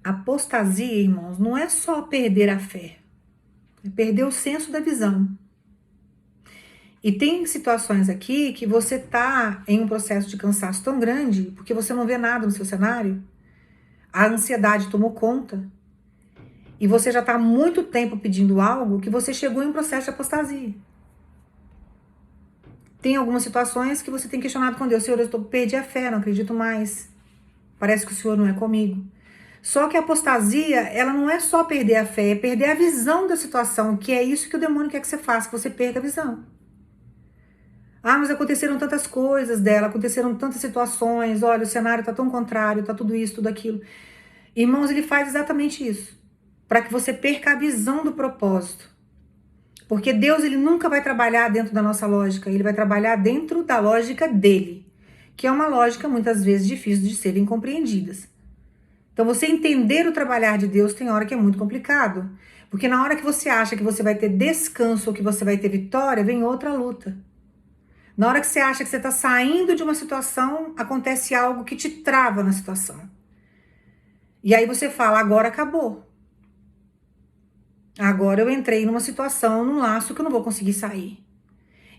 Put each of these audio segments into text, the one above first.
Apostasia, irmãos, não é só perder a fé, é perder o senso da visão. E tem situações aqui que você tá em um processo de cansaço tão grande, porque você não vê nada no seu cenário, a ansiedade tomou conta, e você já tá há muito tempo pedindo algo que você chegou em um processo de apostasia. Tem algumas situações que você tem questionado com Deus: Senhor, perdi a fé, não acredito mais, parece que o Senhor não é comigo. Só que a apostasia, ela não é só perder a fé, é perder a visão da situação, que é isso que o demônio quer que você faça, que você perca a visão. Ah, mas aconteceram tantas coisas dela, aconteceram tantas situações, olha, o cenário tá tão contrário, tá tudo isso, tudo aquilo. Irmãos, ele faz exatamente isso, para que você perca a visão do propósito. Porque Deus, ele nunca vai trabalhar dentro da nossa lógica, ele vai trabalhar dentro da lógica dele, que é uma lógica muitas vezes difícil de serem compreendidas. Então, você entender o trabalhar de Deus tem hora que é muito complicado, porque na hora que você acha que você vai ter descanso ou que você vai ter vitória, vem outra luta. Na hora que você acha que você está saindo de uma situação, acontece algo que te trava na situação. E aí você fala: agora acabou. Agora eu entrei numa situação, num laço que eu não vou conseguir sair.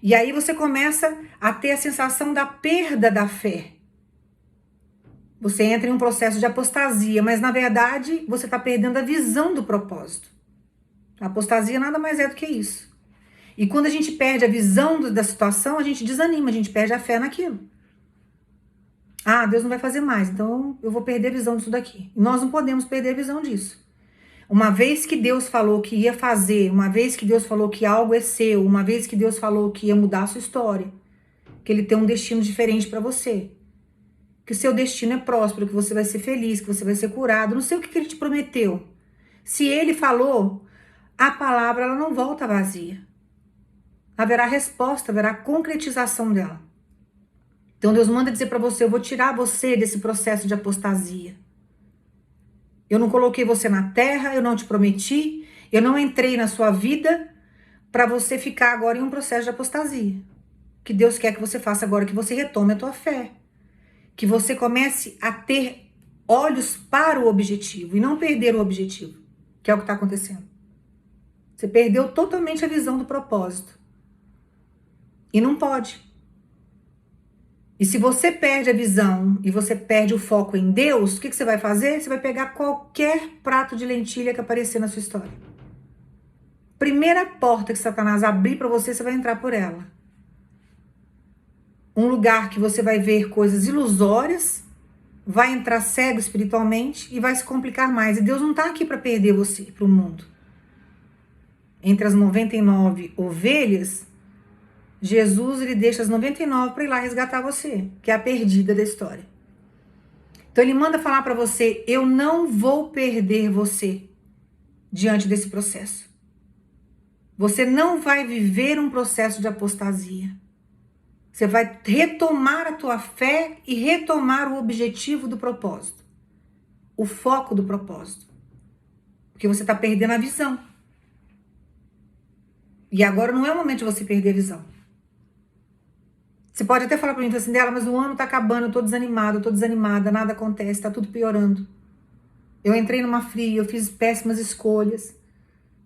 E aí você começa a ter a sensação da perda da fé. Você entra em um processo de apostasia, mas na verdade você está perdendo a visão do propósito. A apostasia nada mais é do que isso. E quando a gente perde a visão da situação, a gente desanima, a gente perde a fé naquilo. Ah, Deus não vai fazer mais, então eu vou perder a visão disso daqui. E nós não podemos perder a visão disso. Uma vez que Deus falou que ia fazer, uma vez que Deus falou que algo é seu, uma vez que Deus falou que ia mudar a sua história, que Ele tem um destino diferente para você, que o seu destino é próspero, que você vai ser feliz, que você vai ser curado, não sei o que Ele te prometeu. Se Ele falou, a palavra ela não volta vazia. Haverá resposta, haverá concretização dela. Então Deus manda dizer para você: eu vou tirar você desse processo de apostasia. Eu não coloquei você na terra, eu não te prometi, eu não entrei na sua vida para você ficar agora em um processo de apostasia. O que Deus quer que você faça agora é que você retome a tua fé. Que você comece a ter olhos para o objetivo e não perder o objetivo, que é o que está acontecendo. Você perdeu totalmente a visão do propósito. E não pode. E se você perde a visão e você perde o foco em Deus, o que você vai fazer? Você vai pegar qualquer prato de lentilha que aparecer na sua história. Primeira porta que Satanás abrir para você, você vai entrar por ela. Um lugar que você vai ver coisas ilusórias, vai entrar cego espiritualmente e vai se complicar mais. E Deus não está aqui para perder você para o mundo. Entre as 99 ovelhas, Jesus, ele deixa as 99 para ir lá resgatar você, que é a perdida da história. Então ele manda falar para você: eu não vou perder você diante desse processo. Você não vai viver um processo de apostasia. Você vai retomar a tua fé e retomar o objetivo do propósito. O foco do propósito. Porque você está perdendo a visão. E agora não é o momento de você perder a visão. Você pode até falar para mim assim: dela, mas o ano tá acabando, eu tô desanimado, eu tô desanimada, nada acontece, tá tudo piorando. Eu entrei numa fria, eu fiz péssimas escolhas.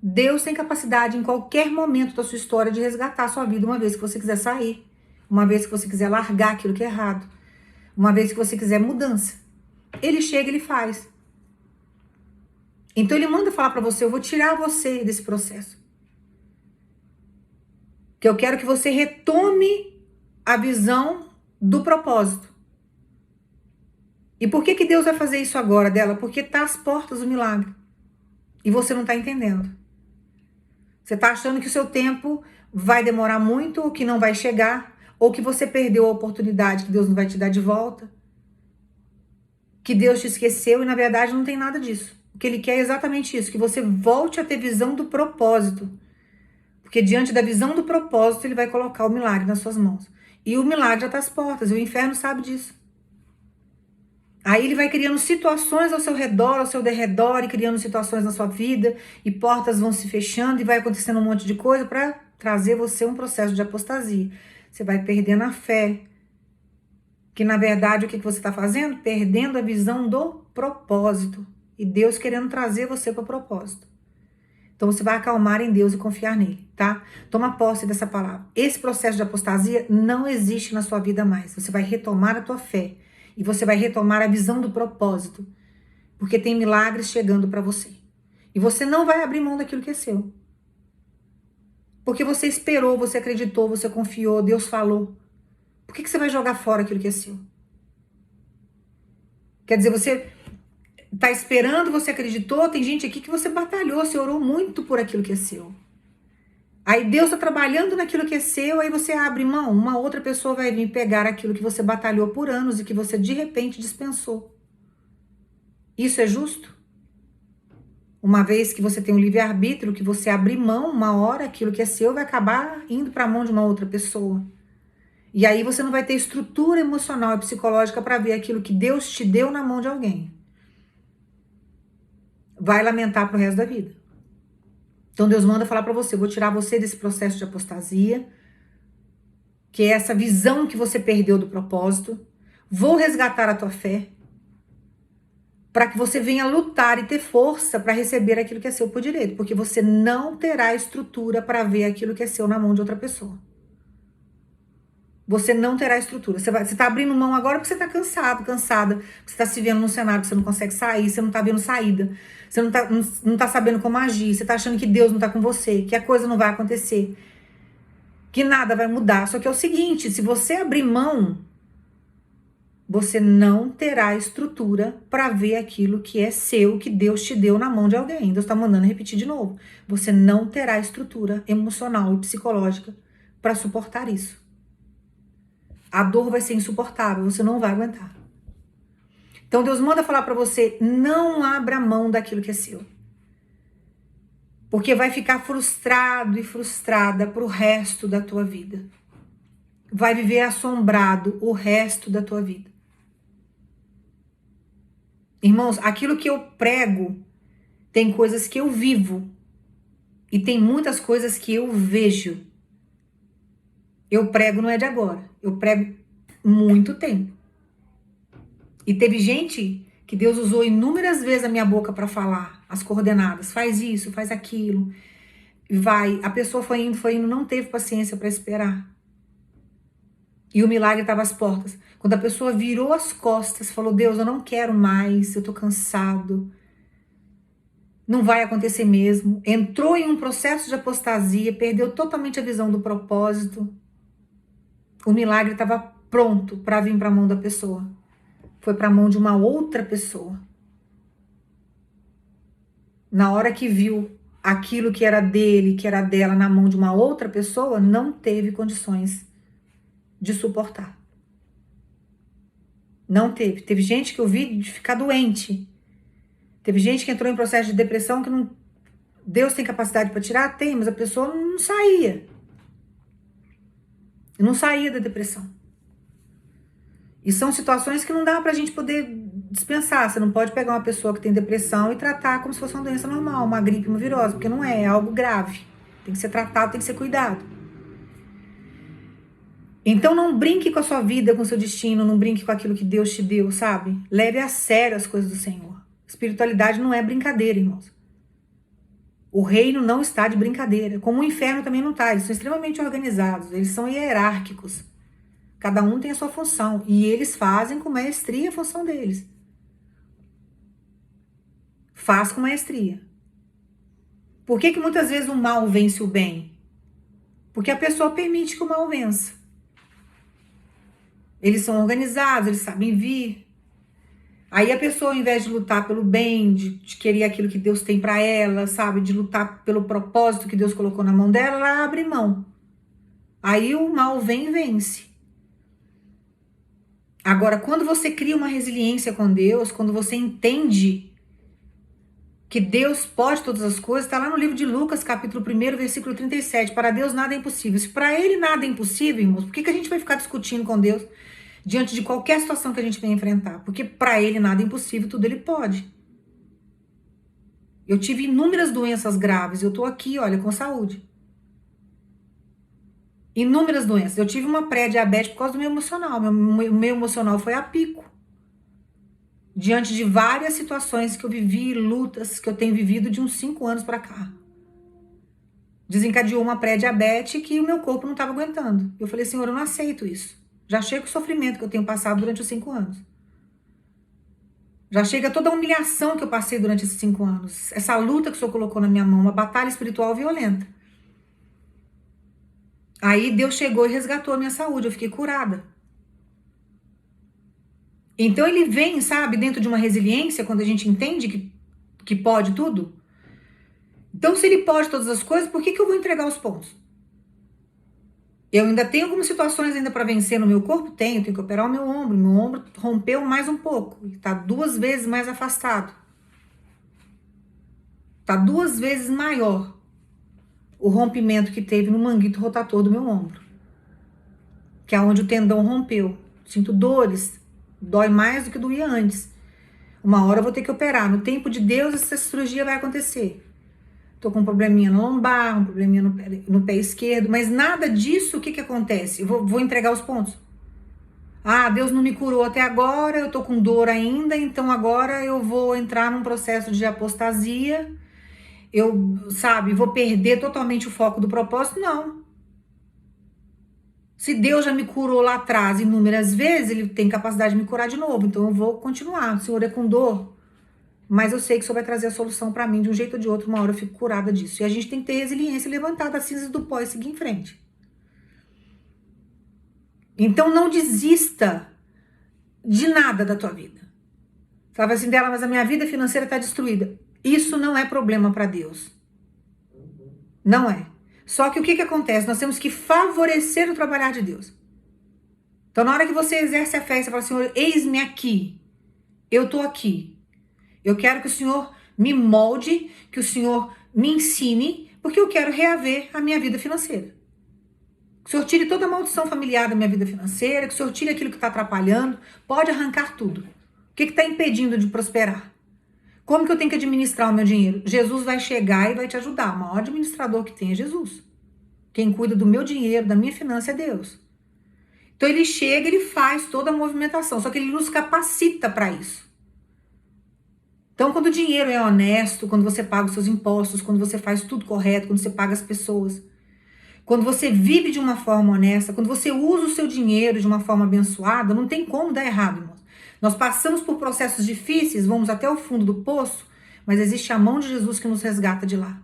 Deus tem capacidade em qualquer momento da sua história de resgatar a sua vida, uma vez que você quiser sair, uma vez que você quiser largar aquilo que é errado, uma vez que você quiser mudança. Ele chega, ele faz. Então ele manda falar para você: eu vou tirar você desse processo. Que eu quero que você retome a visão do propósito. E por que Deus vai fazer isso agora dela? Porque tá às portas do milagre. E você não tá entendendo. Você tá achando que o seu tempo vai demorar muito, ou que não vai chegar, ou que você perdeu a oportunidade, que Deus não vai te dar de volta. Que Deus te esqueceu, e na verdade não tem nada disso. O que Ele quer é exatamente isso, que você volte a ter visão do propósito. Porque diante da visão do propósito, Ele vai colocar o milagre nas suas mãos. E o milagre já está às portas, e o inferno sabe disso. Aí ele vai criando situações ao seu redor, ao seu derredor, e criando situações na sua vida, e portas vão se fechando, e vai acontecendo um monte de coisa para trazer você um processo de apostasia. Você vai perdendo a fé. Que na verdade o que você está fazendo? Perdendo a visão do propósito. e Deus querendo trazer você para o propósito. Então você vai acalmar em Deus e confiar nele, tá? Toma posse dessa palavra. Esse processo de apostasia não existe na sua vida mais. Você vai retomar a tua fé e você vai retomar a visão do propósito, porque tem milagres chegando para você. E você não vai abrir mão daquilo que é seu. Porque você esperou, você acreditou, você confiou, Deus falou. Por que você vai jogar fora aquilo que é seu? Quer dizer, você tá esperando, você acreditou, tem gente aqui que você batalhou, você orou muito por aquilo que é seu. Aí Deus tá trabalhando naquilo que é seu, aí você abre mão, uma outra pessoa vai vir pegar aquilo que você batalhou por anos e que você de repente dispensou. Isso é justo? Uma vez que você tem um livre-arbítrio, que você abrir mão, uma hora aquilo que é seu vai acabar indo para a mão de uma outra pessoa. E aí você não vai ter estrutura emocional e psicológica para ver aquilo que Deus te deu na mão de alguém. Vai lamentar pro resto da vida. Então Deus manda falar para você, vou tirar você desse processo de apostasia, que é essa visão que você perdeu do propósito. Vou resgatar a tua fé, para que você venha lutar e ter força para receber aquilo que é seu por direito, porque você não terá estrutura para ver aquilo que é seu na mão de outra pessoa. Você não terá estrutura. Você tá abrindo mão agora porque você tá cansado, cansada, porque você tá se vendo num cenário que você não consegue sair, você não tá vendo saída, você não tá sabendo como agir, você tá achando que Deus não tá com você, que a coisa não vai acontecer, que nada vai mudar. Só que é o seguinte, se você abrir mão, você não terá estrutura para ver aquilo que é seu, que Deus te deu na mão de alguém. Deus está mandando repetir de novo. Você não terá estrutura emocional e psicológica para suportar isso. A dor vai ser insuportável, você não vai aguentar. Então Deus manda falar para você, não abra mão daquilo que é seu. Porque vai ficar frustrado e frustrada pro resto da tua vida. Vai viver assombrado o resto da tua vida. Irmãos, aquilo que eu prego, tem coisas que eu vivo e tem muitas coisas que eu vejo. Eu prego não é de agora, eu prego muito tempo. E teve gente que Deus usou inúmeras vezes a minha boca para falar as coordenadas, faz isso, faz aquilo, vai. A pessoa foi indo, não teve paciência para esperar. E o milagre estava às portas. Quando a pessoa virou as costas, falou, Deus, eu não quero mais, eu tô cansado. Não vai acontecer mesmo. Entrou em um processo de apostasia, perdeu totalmente a visão do propósito. O milagre estava pronto para vir para a mão da pessoa. Foi para a mão de uma outra pessoa. Na hora que viu aquilo que era dele, que era dela, na mão de uma outra pessoa, não teve condições de suportar. Não teve. Teve gente que eu vi de ficar doente. Teve gente que entrou em processo de depressão que não... Deus tem capacidade para tirar? Tem, mas a pessoa não saía. Não saía da depressão. E são situações que não dá pra gente poder dispensar. Você não pode pegar uma pessoa que tem depressão e tratar como se fosse uma doença normal, uma gripe, uma virose, porque não é algo grave. Tem que ser tratado, tem que ser cuidado. Então não brinque com a sua vida, com o seu destino, não brinque com aquilo que Deus te deu, sabe? Leve a sério as coisas do Senhor. Espiritualidade não é brincadeira, irmãos. O reino não está de brincadeira, como o inferno também não está. Eles são extremamente organizados, eles são hierárquicos. Cada um tem a sua função e eles fazem com maestria a função deles. Faz com maestria. Por que muitas vezes o mal vence o bem? Porque a pessoa permite que o mal vença. Eles são organizados, eles sabem vir. Aí a pessoa, ao invés de lutar pelo bem, de querer aquilo que Deus tem para ela, sabe? De lutar pelo propósito que Deus colocou na mão dela, ela abre mão. Aí o mal vem e vence. Agora, quando você cria uma resiliência com Deus, quando você entende que Deus pode todas as coisas, está lá no livro de Lucas, capítulo 1, versículo 37. Para Deus nada é impossível. Se para Ele nada é impossível, irmãos, por que a gente vai ficar discutindo com Deus diante de qualquer situação que a gente venha enfrentar? Porque para Ele nada é impossível, tudo Ele pode. Eu tive inúmeras doenças graves, eu tô aqui, olha, com saúde. Inúmeras doenças. Eu tive uma pré-diabetes por causa do meu emocional. Meu emocional foi a pico. diante de várias situações que eu vivi, lutas que eu tenho vivido de uns 5 anos para cá. Desencadeou uma pré-diabetes que o meu corpo não estava aguentando. Eu falei, Senhor, eu não aceito isso. Já chega o sofrimento que eu tenho passado durante os 5 anos. Já chega toda a humilhação que eu passei durante esses 5 anos. Essa luta que o Senhor colocou na minha mão, uma batalha espiritual violenta. Aí Deus chegou e resgatou a minha saúde, eu fiquei curada. Então ele vem, sabe, dentro de uma resiliência, quando a gente entende que pode tudo. Então se ele pode todas as coisas, por que eu vou entregar os pontos? Eu ainda tenho algumas situações ainda para vencer no meu corpo? Tenho que operar o meu ombro rompeu mais um pouco, está 2 vezes mais afastado. Está 2 vezes maior o rompimento que teve no manguito rotator do meu ombro, que é onde o tendão rompeu. Sinto dores, dói mais do que doía antes. Uma hora eu vou ter que operar. No tempo de Deus, essa cirurgia vai acontecer. Tô com um probleminha no lombar, um probleminha no pé esquerdo, mas nada disso, o que acontece? Eu vou entregar os pontos. Ah, Deus não me curou até agora, eu tô com dor ainda, então agora eu vou entrar num processo de apostasia, vou perder totalmente o foco do propósito? Não. Se Deus já me curou lá atrás inúmeras vezes, ele tem capacidade de me curar de novo, então eu vou continuar. O Senhor é com dor, mas eu sei que o Senhor vai trazer a solução para mim de um jeito ou de outro, uma hora eu fico curada disso. E a gente tem que ter resiliência e levantar das cinzas do pó e seguir em frente. Então não desista de nada da tua vida. Fala assim dela, mas a minha vida financeira está destruída. Isso não é problema para Deus. Não é. Só que o que acontece? Nós temos que favorecer o trabalhar de Deus. Então na hora que você exerce a fé, você fala, Senhor, eis-me aqui. Eu estou aqui. Eu quero que o Senhor me molde, que o Senhor me ensine, porque eu quero reaver a minha vida financeira. Que o Senhor tire toda a maldição familiar da minha vida financeira, que o Senhor tire aquilo que está atrapalhando, pode arrancar tudo. O que está impedindo de prosperar? Como que eu tenho que administrar o meu dinheiro? Jesus vai chegar e vai te ajudar. O maior administrador que tem é Jesus. Quem cuida do meu dinheiro, da minha finança é Deus. Então ele chega, ele faz toda a movimentação, só que ele nos capacita para isso. Então, quando o dinheiro é honesto, quando você paga os seus impostos, quando você faz tudo correto, quando você paga as pessoas, quando você vive de uma forma honesta, quando você usa o seu dinheiro de uma forma abençoada, não tem como dar errado, irmãos. Nós passamos por processos difíceis, vamos até o fundo do poço, mas existe a mão de Jesus que nos resgata de lá.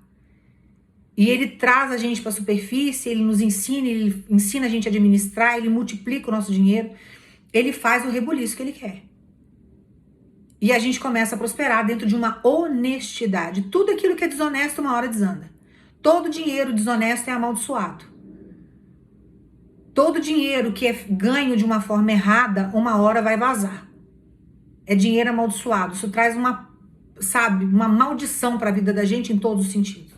E ele traz a gente para a superfície, ele nos ensina, ele ensina a gente a administrar, ele multiplica o nosso dinheiro, ele faz o rebuliço que ele quer. E a gente começa a prosperar dentro de uma honestidade. Tudo aquilo que é desonesto, uma hora desanda. Todo dinheiro desonesto é amaldiçoado. Todo dinheiro que é ganho de uma forma errada, uma hora vai vazar. É dinheiro amaldiçoado. Isso traz uma maldição para a vida da gente em todos os sentidos.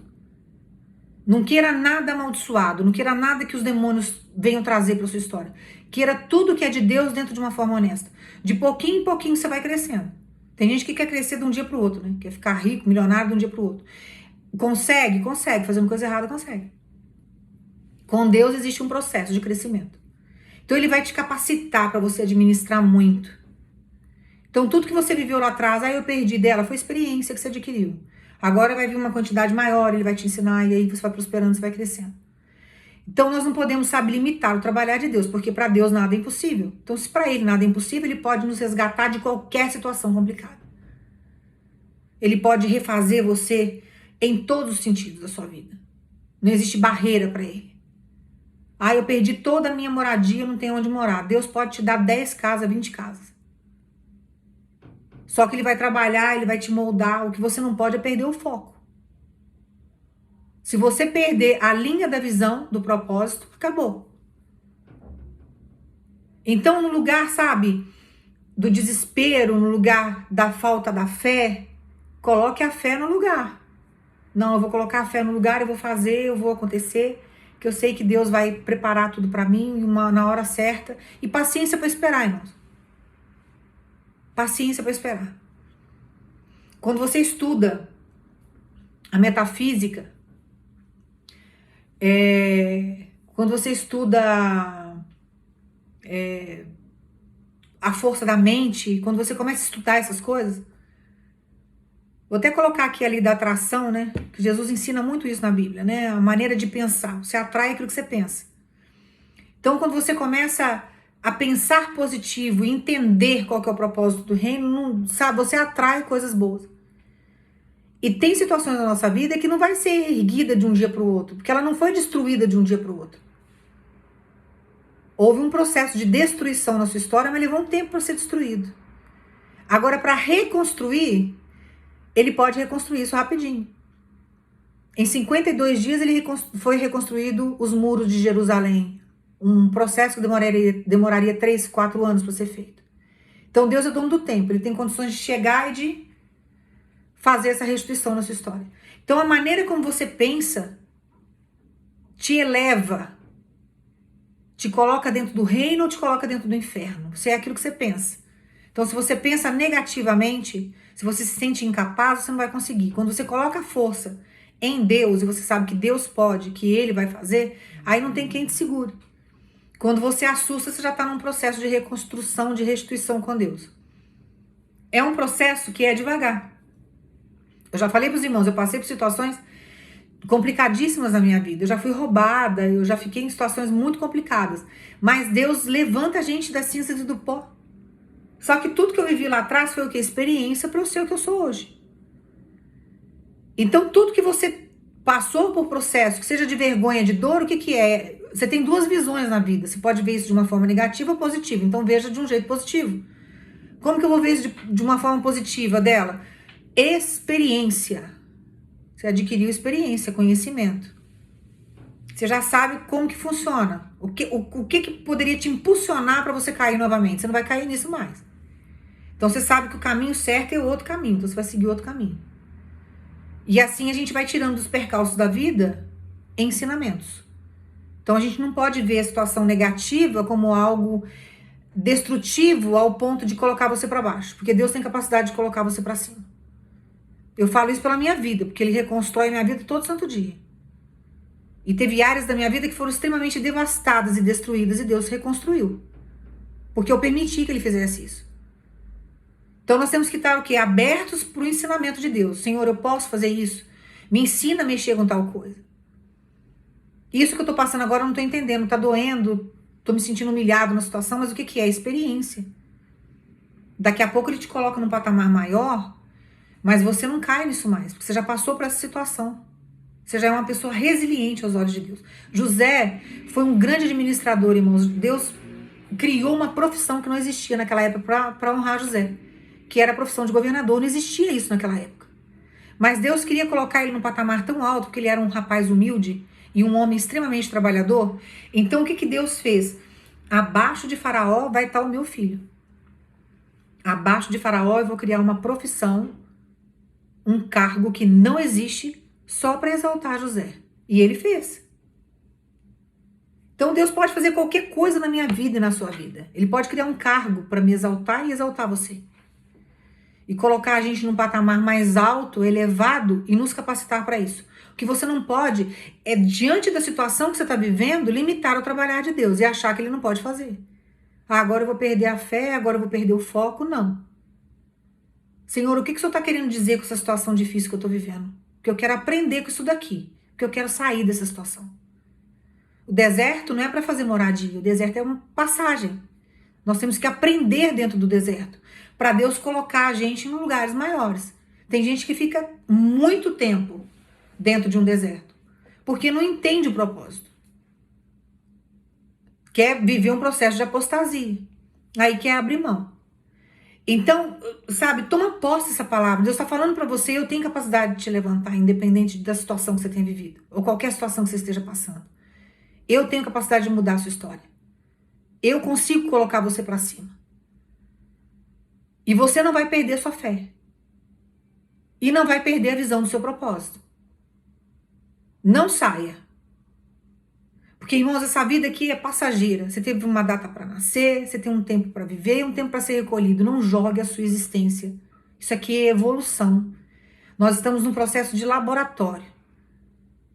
Não queira nada amaldiçoado, não queira nada que os demônios venham trazer para sua história. Queira tudo que é de Deus dentro de uma forma honesta. De pouquinho em pouquinho você vai crescendo. Tem gente que quer crescer de um dia para o outro, né? Quer ficar rico, milionário de um dia para o outro. Consegue? Consegue. Fazendo coisa errada, consegue. Com Deus existe um processo de crescimento. Então ele vai te capacitar para você administrar muito. Então tudo que você viveu lá atrás, eu perdi dela, foi experiência que você adquiriu. Agora vai vir uma quantidade maior, ele vai te ensinar e aí você vai prosperando, você vai crescendo. Então nós não podemos, limitar o trabalhar de Deus, porque para Deus nada é impossível. Então se para ele nada é impossível, ele pode nos resgatar de qualquer situação complicada. Ele pode refazer você em todos os sentidos da sua vida. Não existe barreira para ele. Eu perdi toda a minha moradia, não tenho onde morar. Deus pode te dar 10 casas, 20 casas. Só que ele vai trabalhar, ele vai te moldar. O que você não pode é perder o foco. Se você perder a linha da visão, do propósito, acabou. Então, no lugar, do desespero, no lugar da falta da fé, coloque a fé no lugar. Não, eu vou colocar a fé no lugar, eu vou fazer, eu vou acontecer, que eu sei que Deus vai preparar tudo para mim na hora certa. E paciência para esperar, irmãos. Paciência para esperar. Quando você estuda a metafísica, quando você estuda a força da mente, quando você começa a estudar essas coisas, vou até colocar aqui a lei da atração, né? Que Jesus ensina muito isso na Bíblia, né? A maneira de pensar. Você atrai aquilo que você pensa. Então, quando você começa a pensar positivo e entender qual que é o propósito do reino, não, sabe, você atrai coisas boas. E tem situações na nossa vida que não vai ser erguida de um dia para o outro, porque ela não foi destruída de um dia para o outro. Houve um processo de destruição na sua história, mas levou um tempo para ser destruído. Agora, para reconstruir, ele pode reconstruir isso rapidinho. Em 52 dias, foi reconstruído os muros de Jerusalém. Um processo que demoraria 3, 4 anos para ser feito. Então, Deus é dono do tempo. Ele tem condições de chegar e de fazer essa restituição na sua história. Então, a maneira como você pensa te eleva, te coloca dentro do reino ou te coloca dentro do inferno. Você é aquilo que você pensa. Então, se você pensa negativamente, se você se sente incapaz, você não vai conseguir. Quando você coloca a força em Deus e você sabe que Deus pode, que Ele vai fazer, aí não tem quem te segure. Quando você assusta, você já está num processo de reconstrução, de restituição com Deus. É um processo que é devagar. Eu já falei para os irmãos, eu passei por situações complicadíssimas na minha vida. Eu já fui roubada, eu já fiquei em situações muito complicadas. Mas Deus levanta a gente das cinzas e do pó. Só que tudo que eu vivi lá atrás foi o que? Experiência para eu ser o que eu sou hoje. Então, tudo que você passou por processo, que seja de vergonha, de dor, o que que é? Você tem duas visões na vida. Você pode ver isso de uma forma negativa ou positiva. Então, veja de um jeito positivo. Como que eu vou ver isso de uma forma positiva dela? Experiência. Você adquiriu experiência, conhecimento. Você já sabe como que funciona. O que poderia te impulsionar para você cair novamente? Você não vai cair nisso mais. Então, você sabe que o caminho certo é o outro caminho. Então, você vai seguir outro caminho. E assim a gente vai tirando dos percalços da vida ensinamentos. Então, a gente não pode ver a situação negativa como algo destrutivo ao ponto de colocar você para baixo. Porque Deus tem capacidade de colocar você para cima. Eu falo isso pela minha vida, porque Ele reconstrói a minha vida todo santo dia. E teve áreas da minha vida que foram extremamente devastadas e destruídas e Deus reconstruiu. Porque eu permiti que Ele fizesse isso. Então nós temos que estar o quê? Abertos para o ensinamento de Deus. Senhor, eu posso fazer isso? Me ensina a mexer com tal coisa. Isso que eu tô passando agora eu não tô entendendo, tá doendo, tô me sentindo humilhado na situação, mas o que que é? Experiência. Daqui a pouco Ele te coloca num patamar maior, mas você não cai nisso mais, porque você já passou por essa situação. Você já é uma pessoa resiliente aos olhos de Deus. José foi um grande administrador, irmãos. Deus criou uma profissão que não existia naquela época para honrar José, que era a profissão de governador. Não existia isso naquela época. Mas Deus queria colocar ele num patamar tão alto, porque ele era um rapaz humilde e um homem extremamente trabalhador. Então, o que que Deus fez? Abaixo de Faraó vai estar o meu filho. Abaixo de Faraó eu vou criar uma profissão, um cargo que não existe, só para exaltar José. E ele fez. Então Deus pode fazer qualquer coisa na minha vida e na sua vida. Ele pode criar um cargo para me exaltar e exaltar você. E colocar a gente num patamar mais alto, elevado e nos capacitar para isso. O que você não pode é, diante da situação que você está vivendo, limitar o trabalhar de Deus e achar que Ele não pode fazer. Ah, agora eu vou perder a fé, agora eu vou perder o foco. Não. Senhor, o que o Senhor está querendo dizer com essa situação difícil que eu estou vivendo? Que eu quero aprender com isso daqui, que eu quero sair dessa situação. O deserto não é para fazer moradia, o deserto é uma passagem. Nós temos que aprender dentro do deserto, para Deus colocar a gente em lugares maiores. Tem gente que fica muito tempo dentro de um deserto, porque não entende o propósito. Quer viver um processo de apostasia, aí quer abrir mão. Então, sabe, toma posse dessa palavra. Deus está falando para você, eu tenho capacidade de te levantar, independente da situação que você tenha vivido, ou qualquer situação que você esteja passando. Eu tenho capacidade de mudar a sua história. Eu consigo colocar você para cima. E você não vai perder sua fé. E não vai perder a visão do seu propósito. Não saia. Porque, irmãos, essa vida aqui é passageira. Você teve uma data para nascer, você tem um tempo para viver e um tempo para ser recolhido. Não jogue a sua existência. Isso aqui é evolução. Nós estamos num processo de laboratório.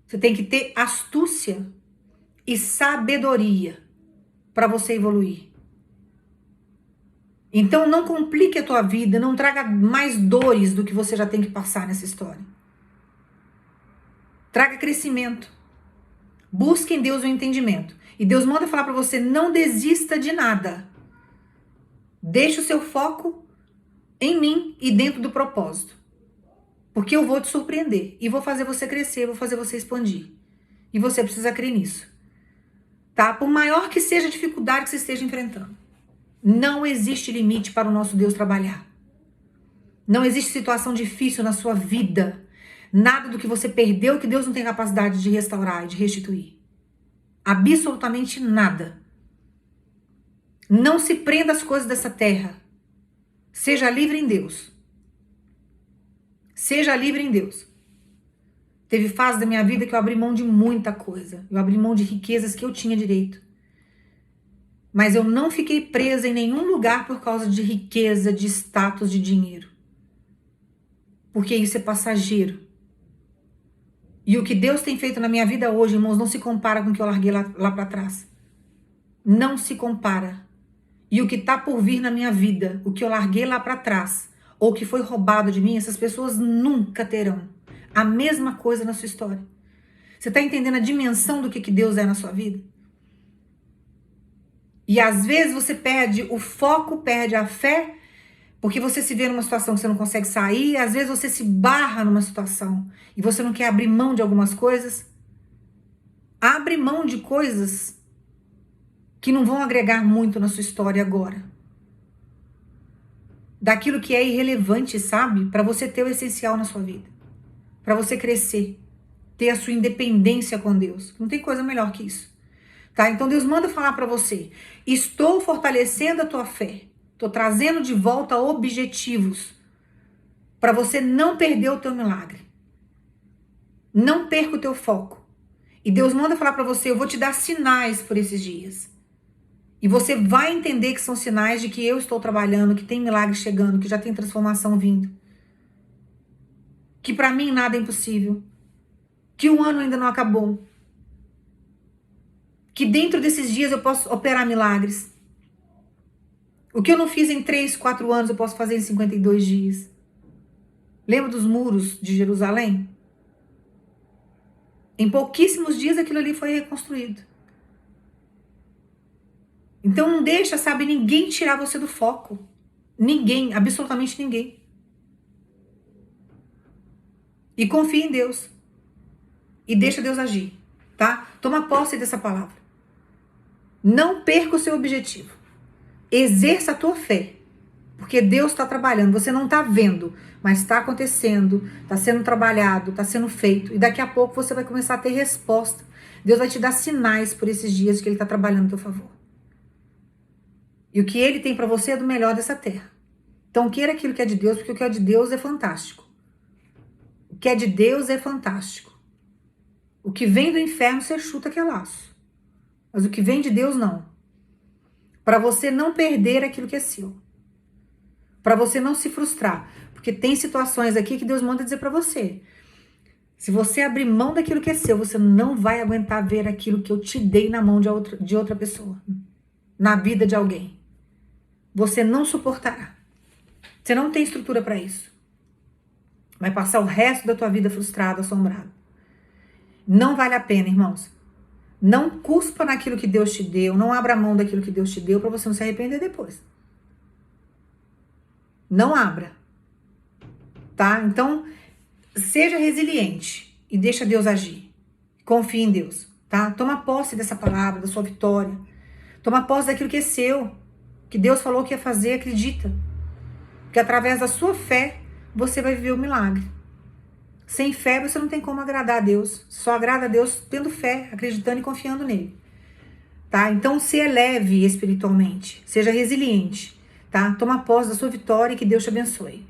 Você tem que ter astúcia e sabedoria para você evoluir. Então não complique a tua vida, não traga mais dores do que você já tem que passar nessa história. Traga crescimento. Busque em Deus o entendimento. E Deus manda falar para você, não desista de nada. Deixe o seu foco em mim e dentro do propósito. Porque eu vou te surpreender e vou fazer você crescer, vou fazer você expandir. E você precisa crer nisso. Tá? Por maior que seja a dificuldade que você esteja enfrentando. Não existe limite para o nosso Deus trabalhar. Não existe situação difícil na sua vida. Nada do que você perdeu que Deus não tem capacidade de restaurar e de restituir. Absolutamente nada. Não se prenda às coisas dessa terra. Seja livre em Deus. Seja livre em Deus. Teve fase da minha vida que eu abri mão de muita coisa. Eu abri mão de riquezas que eu tinha direito. Mas eu não fiquei presa em nenhum lugar por causa de riqueza, de status, de dinheiro. Porque isso é passageiro. E o que Deus tem feito na minha vida hoje, irmãos, não se compara com o que eu larguei lá para trás. Não se compara. E o que está por vir na minha vida, o que eu larguei lá para trás, ou que foi roubado de mim, essas pessoas nunca terão a mesma coisa na sua história. Você está entendendo a dimensão do que Deus é na sua vida? E às vezes você perde o foco, perde a fé, porque você se vê numa situação que você não consegue sair, às vezes você se barra numa situação e você não quer abrir mão de algumas coisas. Abre mão de coisas que não vão agregar muito na sua história agora. Daquilo que é irrelevante, sabe? Para você ter o essencial na sua vida. Para você crescer. Ter a sua independência com Deus. Não tem coisa melhor que isso. Tá? Então Deus manda falar para você. Estou fortalecendo a tua fé. Estou trazendo de volta objetivos. Para você não perder o teu milagre. Não perca o teu foco. E Deus manda falar para você, eu vou te dar sinais por esses dias. E você vai entender que são sinais de que eu estou trabalhando, que tem milagre chegando, que já tem transformação vindo. Que para mim nada é impossível. Que o ano ainda não acabou. Que dentro desses dias eu posso operar milagres. O que eu não fiz em 3, 4 anos, eu posso fazer em 52 dias. Lembra dos muros de Jerusalém? Em pouquíssimos dias aquilo ali foi reconstruído. Então não deixa, sabe, ninguém tirar você do foco. Ninguém, absolutamente ninguém. E confia em Deus. E deixa Deus agir, tá? Toma posse dessa palavra. Não perca o seu objetivo. Exerça a tua fé. Porque Deus está trabalhando. Você não está vendo, mas está acontecendo. Está sendo trabalhado, está sendo feito. E daqui a pouco você vai começar a ter resposta. Deus vai te dar sinais por esses dias que Ele está trabalhando a teu favor. E o que Ele tem para você é do melhor dessa terra. Então queira aquilo que é de Deus, porque o que é de Deus é fantástico. O que é de Deus é fantástico. O que vem do inferno você chuta que é laço. Mas o que vem de Deus não. Para você não perder aquilo que é seu. Para você não se frustrar. Porque tem situações aqui que Deus manda dizer para você. Se você abrir mão daquilo que é seu, você não vai aguentar ver aquilo que eu te dei na mão de outra pessoa. Na vida de alguém. Você não suportará. Você não tem estrutura para isso. Vai passar o resto da tua vida frustrado, assombrado. Não vale a pena, irmãos. Não cuspa naquilo que Deus te deu. Não abra mão daquilo que Deus te deu para você não se arrepender depois. Não abra. Tá? Então, seja resiliente e deixa Deus agir. Confie em Deus. Tá? Toma posse dessa palavra, da sua vitória. Toma posse daquilo que é seu. Que Deus falou que ia fazer, acredita. Que através da sua fé, você vai viver o milagre. Sem fé, você não tem como agradar a Deus. Só agrada a Deus tendo fé, acreditando e confiando nele. Tá? Então, se eleve espiritualmente. Seja resiliente. Tá? Toma posse da sua vitória e que Deus te abençoe.